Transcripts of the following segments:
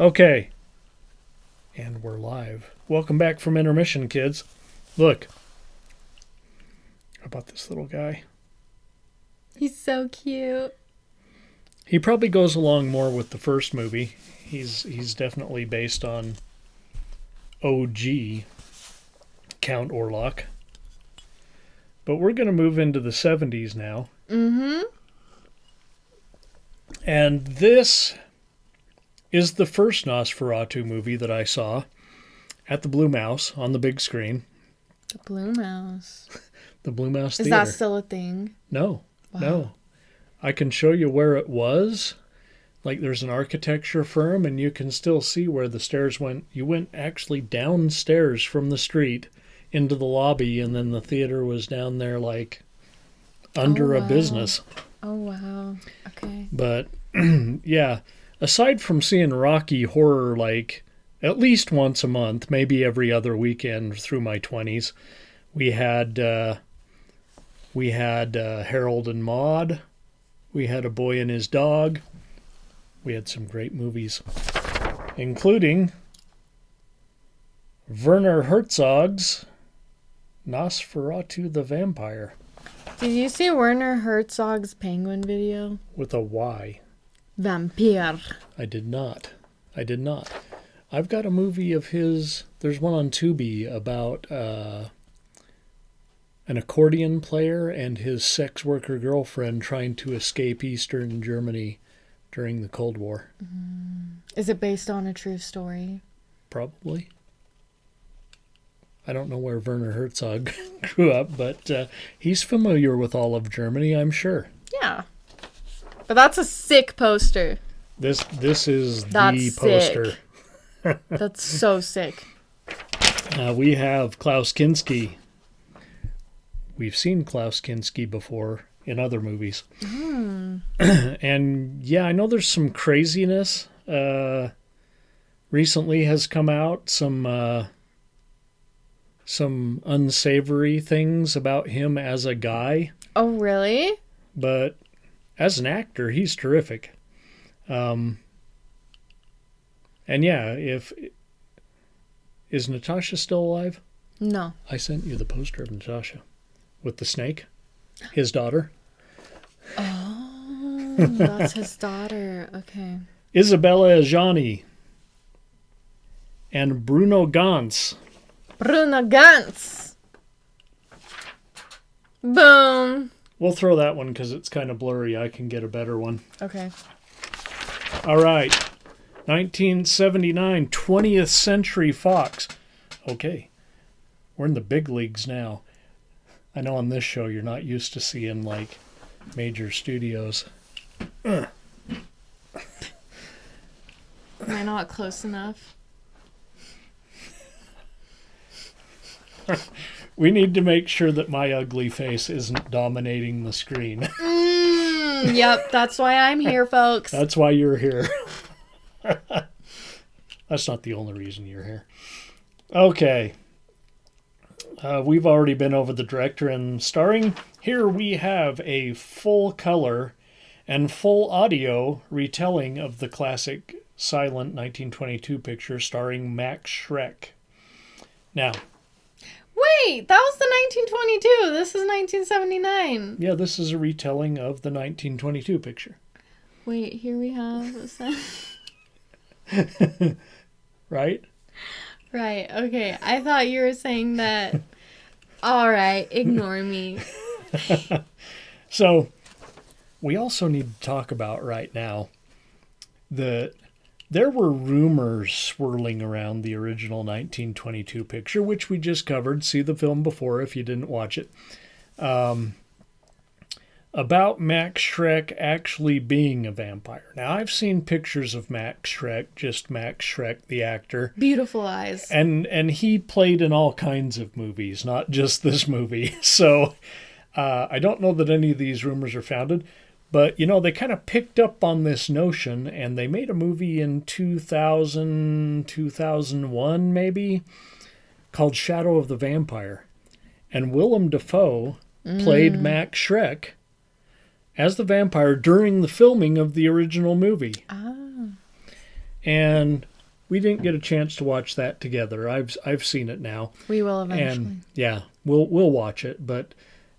Okay. And we're live. Welcome back from intermission, kids. Look. How about this little guy? He's so cute. He probably goes along more with the first movie. He's definitely based on OG Count Orlok. But we're going to move into the 70s now. Mm-hmm. And this is the first Nosferatu movie that I saw at the Blue Mouse on the big screen. The Blue Mouse. The Blue Mouse Theater. Is that still a thing? No. Wow. No. I can show you where it was. Like there's an architecture firm and you can still see where the stairs went. You went actually downstairs from the street into the lobby, and then the theater was down there like under a business. Oh, wow. Okay. But yeah, aside from seeing Rocky Horror like at least once a month, maybe every other weekend through my 20s, we had Harold and Maude. We had A Boy and His Dog. We had some great movies, including Werner Herzog's Nosferatu the Vampire. Did you see Werner Herzog's Penguin video? With a Y. Vampyre. I did not. I've got a movie of his. There's one on Tubi about an accordion player and his sex worker girlfriend trying to escape Eastern Germany during the Cold War. Is it based on a true story? Probably. I don't know where Werner Herzog grew up, but he's familiar with all of Germany, I'm sure. Yeah. But that's a sick poster. This is That's the poster. sick. That's so sick. We have Klaus Kinski. We've seen Klaus Kinski before in other movies. And yeah, I know there's some craziness recently has come out, some unsavory things about him as a guy. Oh, really? But as an actor, he's terrific. And yeah, is Natasha still alive? No. I sent you the poster of Natasha with the snake, his daughter. Oh, that's his daughter. Okay. Isabella Adjani and Bruno Ganz. Bruno Ganz. Boom. We'll throw that one because it's kind of blurry. I can get a better one. Okay. All right. 1979, 20th Century Fox. Okay. We're in the big leagues now. I know on this show you're not used to seeing, like, major studios. Am I not close enough? We need to make sure that my ugly face isn't dominating the screen. Yep, that's why I'm here, folks. That's why you're here. That's not the only reason you're here. Okay. We've already been over the director and starring. Here we have a full color and full audio retelling of the classic silent 1922 picture starring Max Schreck. Now, Wait, that was the 1922. This is 1979. yeah, this is a retelling of the 1922 picture. Wait, here we have... Right? Right, okay. I thought you were saying that... Alright, ignore me. So, we also need to talk about right now that there were rumors swirling around the original 1922 picture, which we just covered. See the film before if you didn't watch it. About Max Schreck actually being a vampire. Now, I've seen pictures of Max Schreck, just Max Schreck, the actor. Beautiful eyes. And he played in all kinds of movies, not just this movie. So I don't know that any of these rumors are founded. But, you know, they kind of picked up on this notion, and they made a movie in 2000, 2001 maybe, called Shadow of the Vampire. And Willem Dafoe played Max Schreck as the vampire during the filming of the original movie. Ah. And we didn't get a chance to watch that together. I've seen it now. We will eventually. And yeah, we'll watch it, but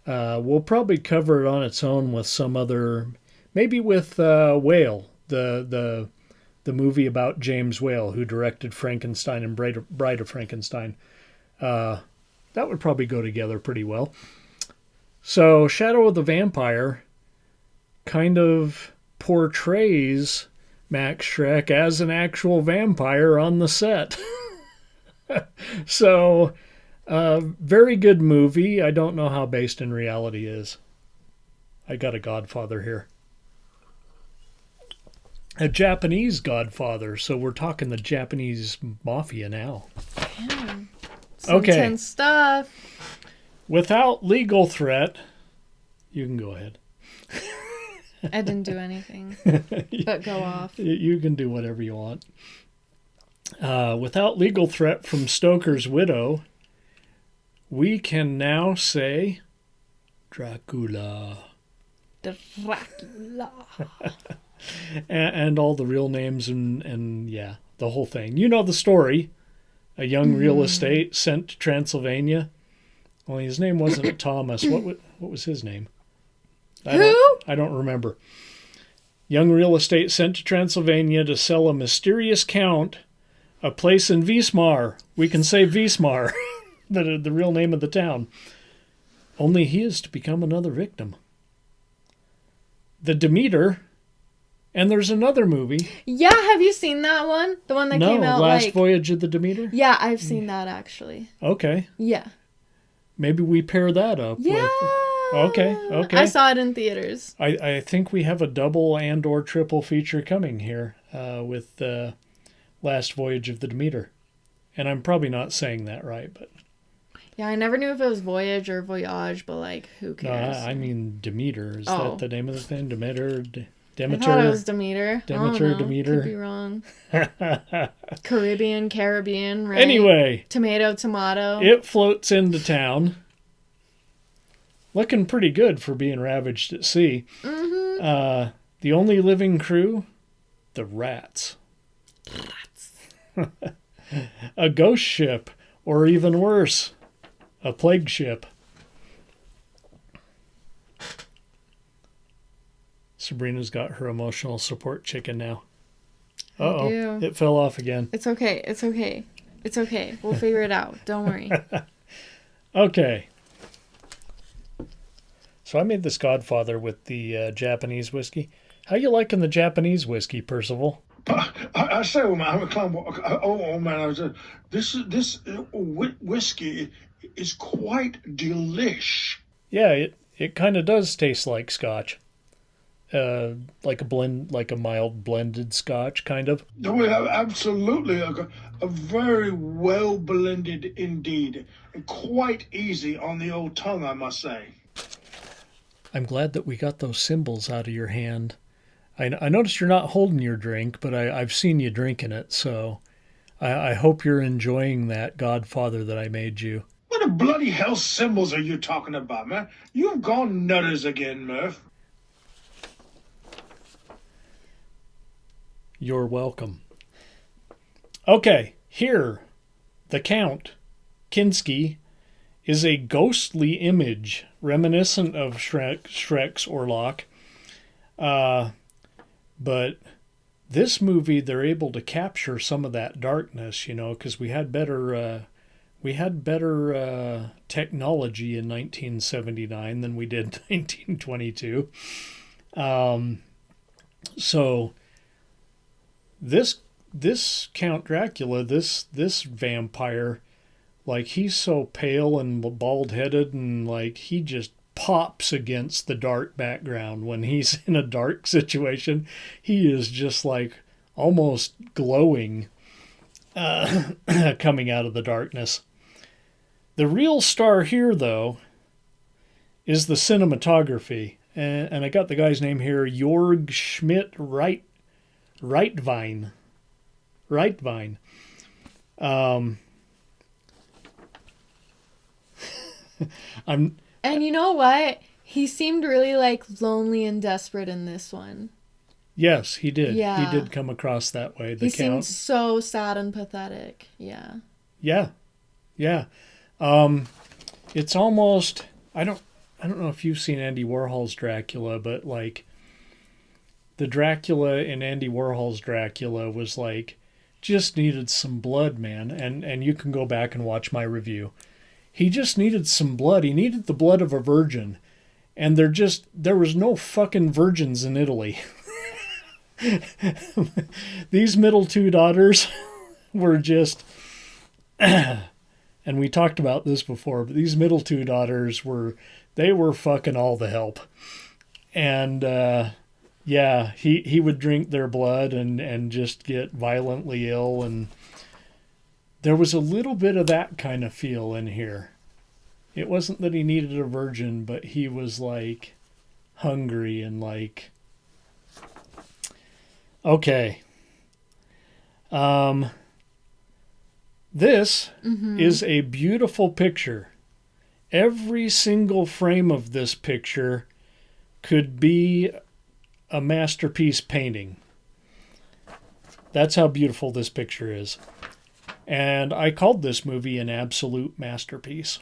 we'll probably cover it on its own with some other, maybe with Whale, the movie about James Whale, who directed Frankenstein and Bride of Frankenstein. That would probably go together pretty well. So Shadow of the Vampire kind of portrays Max Schreck as an actual vampire on the set. So, very good movie. I don't know how based in reality is. I got a Godfather here. A Japanese Godfather, so we're talking the Japanese mafia now. Yeah. Some Okay. intense stuff. Without legal threat, you can go ahead. I didn't do anything but go off. You can do whatever you want. Without legal threat from Stoker's widow, we can now say Dracula. Dracula. And all the real names and yeah, the whole thing. You know the story. A young real estate sent to Transylvania. Well, his name wasn't Thomas. What was his name? I don't remember. Young real estate sent to Transylvania to sell a mysterious count a place in Wismar. We can say Wismar, the real name of the town. Only he is to become another victim. The Demeter, and there's another movie. Yeah, have you seen that one? The one that came out Last Voyage of the Demeter? Yeah, I've seen that actually. Okay. Yeah. Maybe we pair that up Yeah. with... Okay. I saw it in theaters. I think we have a double and or triple feature coming here with Last Voyage of the Demeter. And I'm probably not saying that right, but... Yeah, I never knew if it was Voyage or Voyage, but like, who No, cares? I mean Demeter. Is that the name of the thing? Demeter? I thought it was Demeter. Demeter. Could be wrong. Caribbean, right? Anyway. Tomato. It floats into town. Looking pretty good for being ravaged at sea. Mm-hmm. The only living crew, the rats. A ghost ship, or even worse, a plague ship. Sabrina's got her emotional support chicken now. Uh-oh, it fell off again. It's okay. We'll figure it out. Don't worry. Okay. So I made this Godfather with the Japanese whiskey. How you liking the Japanese whiskey, Percival? I say, oh man, this whiskey is quite delish. Yeah, it kind of does taste like Scotch. Like a mild blended Scotch, kind of. No, absolutely, a very well blended indeed, and quite easy on the old tongue, I must say. I'm glad that we got those symbols out of your hand. I noticed you're not holding your drink, but I've seen you drinking it, so I hope you're enjoying that Godfather that I made you. What the bloody hell symbols are you talking about, man? You've gone nutters again, Murph. You're welcome. Okay, here, the Count, Kinski, is a ghostly image reminiscent of Shrek's Orlok. But this movie, they're able to capture some of that darkness, because we had better technology in 1979 than we did in 1922. So this Count Dracula, this vampire, like, he's so pale and bald-headed, and like he just pops against the dark background. When he's in a dark situation, he is just like almost glowing coming out of the darkness. The real star here, though, is the cinematography. And I got the guy's name here, Jorg Schmidt Reitvine. And you know what? He seemed really like lonely and desperate in this one. Yes, he did. Yeah. He did come across that way. The He Count. seemed so sad and pathetic. Yeah. Yeah. Yeah. It's almost, I don't know if you've seen Andy Warhol's Dracula, but like the Dracula in Andy Warhol's Dracula was like just needed some blood, man. And you can go back and watch my review. He just needed some blood. He needed the blood of a virgin. And there was no fucking virgins in Italy. These middle two daughters were just, and we talked about this before, but these middle two daughters were fucking all the help. And yeah, he would drink their blood and just get violently ill, and there was a little bit of that kind of feel in here. It wasn't that he needed a virgin, but he was like hungry and like, okay. This is a beautiful picture. Every single frame of this picture could be a masterpiece painting. That's how beautiful this picture is. And I called this movie an absolute masterpiece.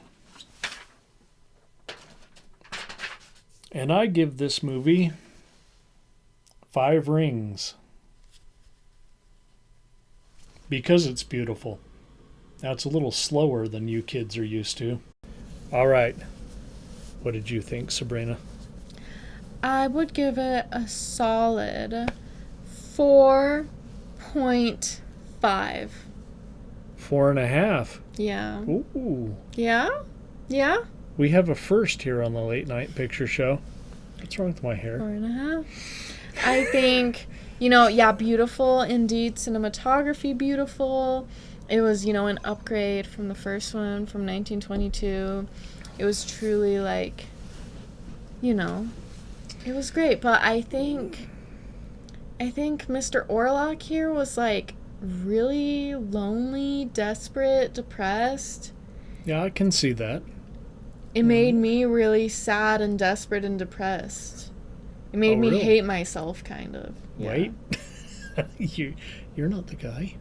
And I give this movie 5 rings. Because it's beautiful. Now it's a little slower than you kids are used to. All right. What did you think, Sabrina? I would give it a solid 4.5. 4.5. Yeah. Ooh. Yeah? Yeah? We have a first here on the Late Night Picture Show. What's wrong with my hair? 4.5. I think, yeah, beautiful indeed. Cinematography, beautiful. It was, an upgrade from the first one from 1922. It was truly like, it was great. But I think Mr. Orlok here was like really lonely, desperate, depressed. Yeah, I can see that. It made me really sad and desperate and depressed. It made me really? hate myself, kind of. Yeah. Wait. You're not the guy.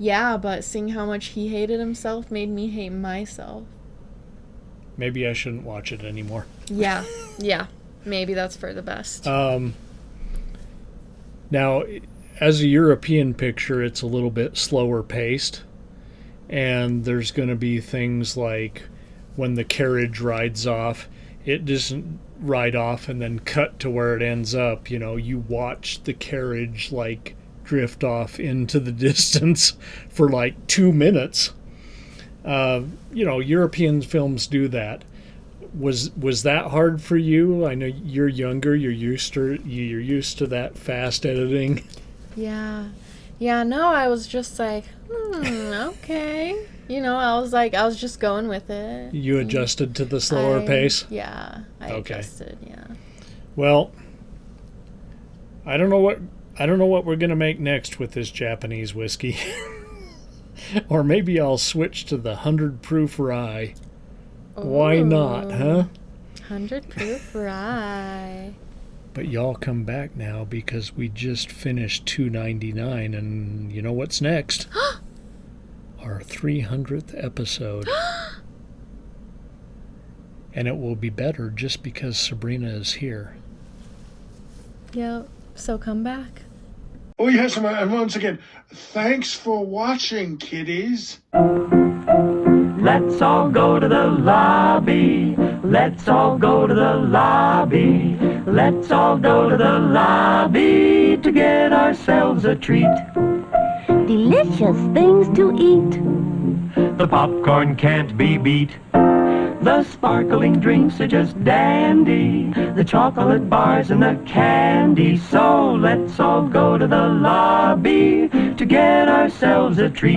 Yeah, but seeing how much he hated himself made me hate myself. Maybe I shouldn't watch it anymore. Yeah. Maybe that's for the best. Now, as a European picture, it's a little bit slower paced. And there's going to be things like when the carriage rides off, it doesn't ride off and then cut to where it ends up. You watch the carriage like drift off into the distance for like 2 minutes. European films do that. Was that hard for you? I know you're younger. You're used to that fast editing. Yeah. No, I was just like, okay. I was just going with it. You adjusted to the slower pace? Yeah, I adjusted, yeah. Well, I don't know what we're going to make next with this Japanese whiskey. Or maybe I'll switch to the 100 proof rye. Ooh, why not, huh? 100 proof rye. But y'all come back now because we just finished $2.99, and you know what's next? Our 300th episode. And it will be better just because Sabrina is here. Yep, so come back. Oh, yes, and once again, thanks for watching, kiddies. Let's all go to the lobby. Let's all go to the lobby. Let's all go to the lobby to get ourselves a treat. Delicious things to eat. The popcorn can't be beat. The sparkling drinks are just dandy. The chocolate bars and the candy. So let's all go to the lobby to get ourselves a treat.